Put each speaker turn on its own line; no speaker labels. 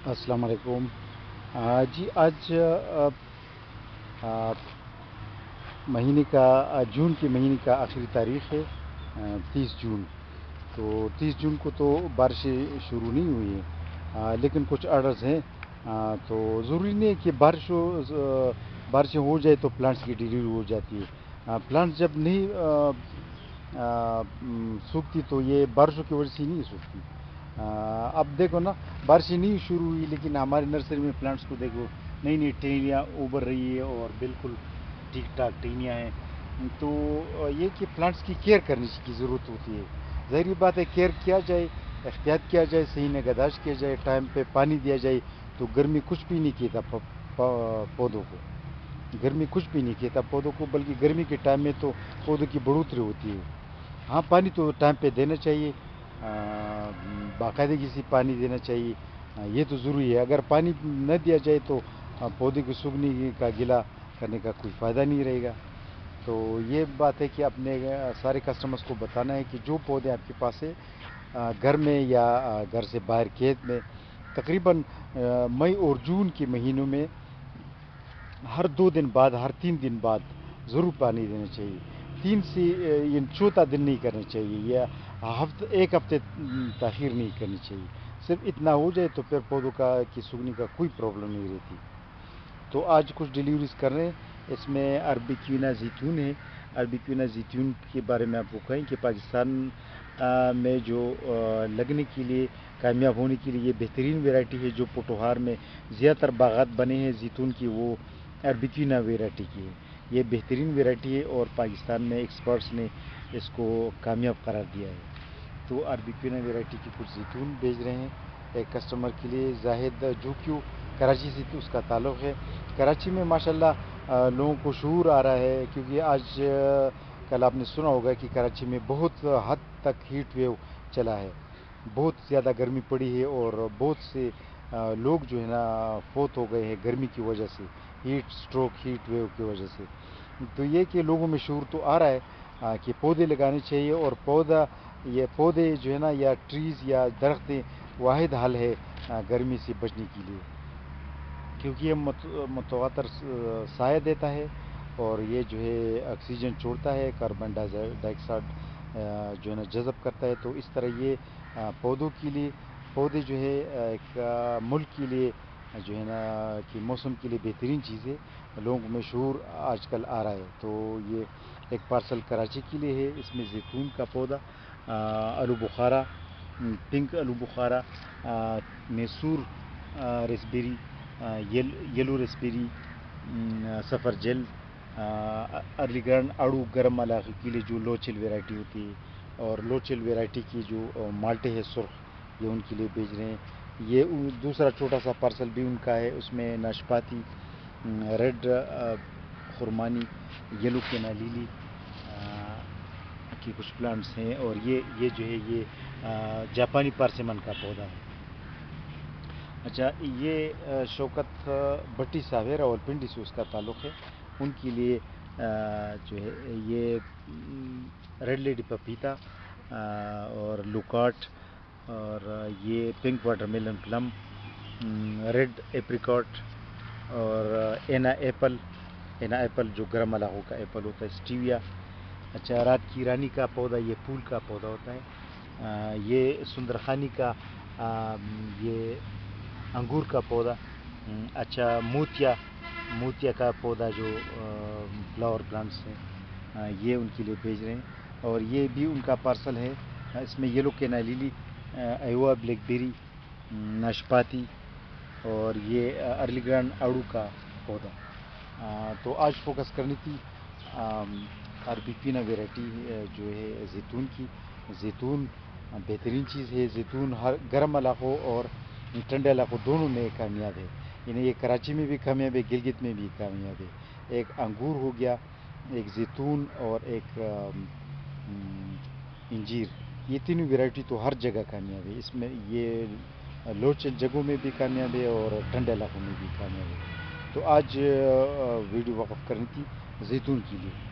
السلام علیکم۔ جی آج آ، مہینے کا جون کے مہینے کا آخری تاریخ ہے، 30 جون۔ تو 30 جون کو تو بارشیں شروع نہیں ہوئی ہیں، لیکن کچھ آرڈرز ہیں۔ تو ضروری نہیں ہے کہ بارشیں ہو جائے تو پلانٹس کی ڈلیوری ہو جاتی ہے۔ پلانٹس جب نہیں سوکھتی تو یہ بارشوں کی وجہ سے نہیں سوکھتی۔ اب دیکھو نا، بارشیں نہیں شروع ہوئی لیکن ہمارے نرسری میں پلانٹس کو دیکھو، نئی نئی ٹہنیاں ابھر رہی ہے اور بالکل ٹھیک ٹھاک ٹہنیاں ہیں۔ تو یہ کہ پلانٹس کی کیئر کرنے کی ضرورت ہوتی ہے۔ ظاہری بات ہے، کیئر کیا جائے، احتیاط کیا جائے، صحیح نگہداشت کیا جائے، ٹائم پہ پانی دیا جائے تو گرمی کچھ بھی نہیں کہتا پودوں کو۔ گرمی کچھ بھی نہیں کہتا پودوں کو، بلکہ گرمی کے ٹائم میں تو پودوں کی بڑھوتری ہوتی ہے۔ ہاں، پانی تو ٹائم پہ دینا چاہیے، باقاعدگی سے پانی دینا چاہیے، یہ تو ضروری ہے۔ اگر پانی نہ دیا جائے تو پودے کو سوکھنے کا گلا کرنے کا کوئی فائدہ نہیں رہے گا۔ تو یہ بات ہے کہ اپنے سارے کسٹمرز کو بتانا ہے کہ جو پودے آپ کے پاس ہے، گھر میں یا گھر سے باہر کھیت میں، تقریباً مئی اور جون کے مہینوں میں ہر 2 دن بعد، ہر 3 دن بعد ضرور پانی دینا چاہیے۔ 3 سے یہ چوتھا دن نہیں کرنا چاہیے، یا ایک ہفتے تاخیر نہیں کرنی چاہیے۔ صرف اتنا ہو جائے تو پھر پودوں کی سوکھنے کا کوئی پرابلم نہیں رہتی۔ تو آج کچھ ڈیلیوریز کر رہے ہیں، اس میں عربی کیونا زیتون ہے۔ عربی کیونا زیتون کے بارے میں آپ کو کہیں کہ پاکستان میں جو لگنے کے لیے، کامیاب ہونے کے لیے یہ بہترین ویرائٹی ہے۔ جو پوٹوہار میں زیادہ تر باغات بنے ہیں زیتون کی، وہ عربی کیونا ویرائٹی کی ہے۔ یہ بہترین ویرائٹی ہے اور پاکستان میں ایکسپرٹس نے اس کو کامیاب قرار دیا ہے۔ تو عربی کیونا ویرائٹی کی کچھ زیتون بھیج رہے ہیں ایک کسٹمر کے لیے، زاہد جوکیو، کراچی سے اس کا تعلق ہے۔ کراچی میں ماشاءاللہ لوگوں کو شعور آ رہا ہے، کیونکہ آج کل آپ نے سنا ہوگا کہ کراچی میں بہت حد تک ہیٹ ویو چلا ہے، بہت زیادہ گرمی پڑی ہے اور بہت سے لوگ جو ہے نا فوت ہو گئے ہیں گرمی کی وجہ سے، ہیٹ سٹروک، ہیٹ ویو کی وجہ سے۔ تو یہ کہ لوگوں میں شعور تو آ رہا ہے کہ پودے لگانے چاہیے، اور یہ پودے جو ہے نا، یا ٹریز یا درختیں واحد حل ہے گرمی سے بچنے کے لیے، کیونکہ یہ متواتر سایہ دیتا ہے اور یہ جو ہے آکسیجن چھوڑتا ہے، کاربن ڈائی آکسائڈ جو ہے نا جذب کرتا ہے۔ تو اس طرح یہ پودوں کے لیے، پودے جو ہے ایک ملک کے لیے جو ہے نا کہ موسم کے لیے بہترین چیز ہے۔ لوگوں میں شعور آج کل آ رہا ہے۔ تو یہ ایک پارسل کراچی کے لیے ہے، اس میں زیتون کا پودا، آلو بخارا، پنک آلو Bukhara, Mysore raspberry, yellow raspberry, سفر جل، ارلی گرن اڑو گرم علاقے کے لیے جو لوچل ویرائٹی ہوتی ہے، اور لوچل ویرائٹی کی جو مالٹے ہے سرخ، یہ ان کے لیے بھیج رہے ہیں۔ یہ دوسرا چھوٹا سا پارسل بھی ان کا ہے، اس میں ناشپاتی، ریڈ خرمانی، یلو کینا لیلی کی کچھ پلانٹس ہیں، اور یہ جو ہے یہ جاپانی پارسیمن کا پودا ہے۔ اچھا، یہ شوکت بٹی صاحب ہے، راولپنڈی سے اس کا تعلق ہے، ان کے لیے جو ہے یہ ریڈ لیڈی پپیتا اور لوکاٹ، اور یہ pink watermelon plum, red apricot, اور اینا ایپل جو گرم علاقوں کا ایپل ہوتا ہے، اسٹیویا۔ اچھا، رات کی رانی کا پودا، یہ پھول کا پودا ہوتا ہے۔ یہ سندرخانی کا یہ انگور کا پودا۔ اچھا، موتیا کا پودا جو فلاور پلانٹس ہیں، یہ ان کے لیے بھیج رہے ہیں، اور یہ بھی ان کا پارسل ہے۔ اس میں یلو کینا لیلی، ایوا بلیک بیری، ناشپاتی، اور یہ ارلی گرانڈ اڑو کا پودا۔ تو آج فوکس کرنی تھی عربی کیونا ویرائٹی جو ہے زیتون کی۔ زیتون بہترین چیز ہے، زیتون ہر گرم علاقوں اور ٹھنڈے علاقوں دونوں میں کامیاب ہے، یعنی یہ کراچی میں بھی کامیاب ہے، گلگت میں بھی کامیاب ہے۔ ایک انگور ہو گیا، ایک زیتون، اور ایک انجیر، یہ تینوں ویرائٹی تو ہر جگہ کامیاب ہے۔ اس میں یہ لوچل جگہوں میں بھی کامیاب ہے اور ٹھنڈے علاقوں میں بھی کامیاب ہے۔ تو آج ویڈیو وقف کرنی تھی زیتون کے لیے۔